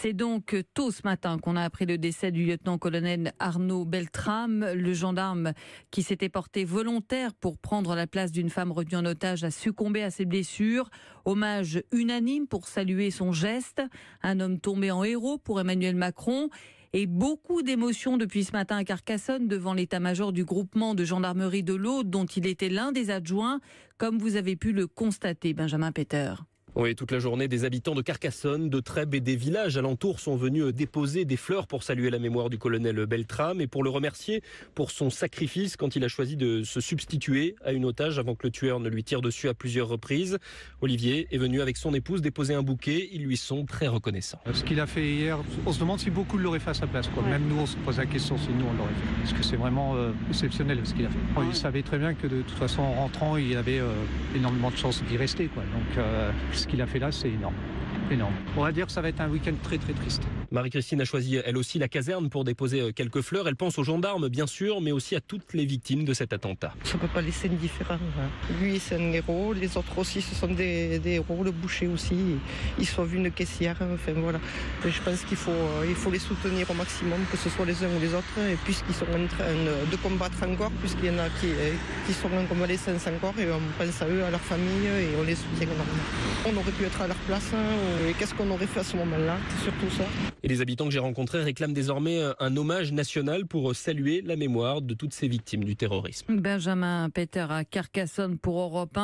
C'est donc tôt ce matin qu'on a appris le décès du lieutenant-colonel Arnaud Beltrame, le gendarme qui s'était porté volontaire pour prendre la place d'une femme retenue en otage a succombé à ses blessures. Hommage unanime pour saluer son geste. Un homme tombé en héros pour Emmanuel Macron. Et beaucoup d'émotions depuis ce matin à Carcassonne devant l'état-major du groupement de gendarmerie de l'Aude dont il était l'un des adjoints, comme vous avez pu le constater, Benjamin Peter. Oui, toute la journée, des habitants de Carcassonne, de Trèbes et des villages alentours sont venus déposer des fleurs pour saluer la mémoire du colonel Beltrame et pour le remercier pour son sacrifice quand il a choisi de se substituer à une otage avant que le tueur ne lui tire dessus à plusieurs reprises. Olivier est venu avec son épouse déposer un bouquet. Ils lui sont très reconnaissants. Ce qu'il a fait hier, on se demande si beaucoup l'auraient fait à sa place. Ouais. Même nous, on se pose la question si nous, on l'aurait fait. Parce que c'est vraiment exceptionnel ce qu'il a fait. Ouais. Il savait très bien que de toute façon, en rentrant, il avait énormément de chances d'y rester. Donc, ce qu'il a fait là, c'est énorme. Énorme. On va dire que ça va être un week-end très très triste. Marie-Christine a choisi elle aussi la caserne pour déposer quelques fleurs. Elle pense aux gendarmes bien sûr, mais aussi à toutes les victimes de cet attentat. Ça ne peut pas laisser indifférent. Lui c'est un héros, les autres aussi ce sont des héros, le boucher aussi. Ils sauve une caissière, enfin voilà. Et je pense qu'il faut les soutenir au maximum, que ce soit les uns ou les autres, et puisqu'ils sont en train de combattre encore, puisqu'il y en a qui sont en convalescence encore, et on pense à eux, à leur famille, et on les soutient énormément. On aurait pu être à leur place, et qu'est-ce qu'on aurait fait à ce moment-là? C'est surtout ça. Et les habitants que j'ai rencontrés réclament désormais un hommage national pour saluer la mémoire de toutes ces victimes du terrorisme. Benjamin Peter à Carcassonne pour Europe 1.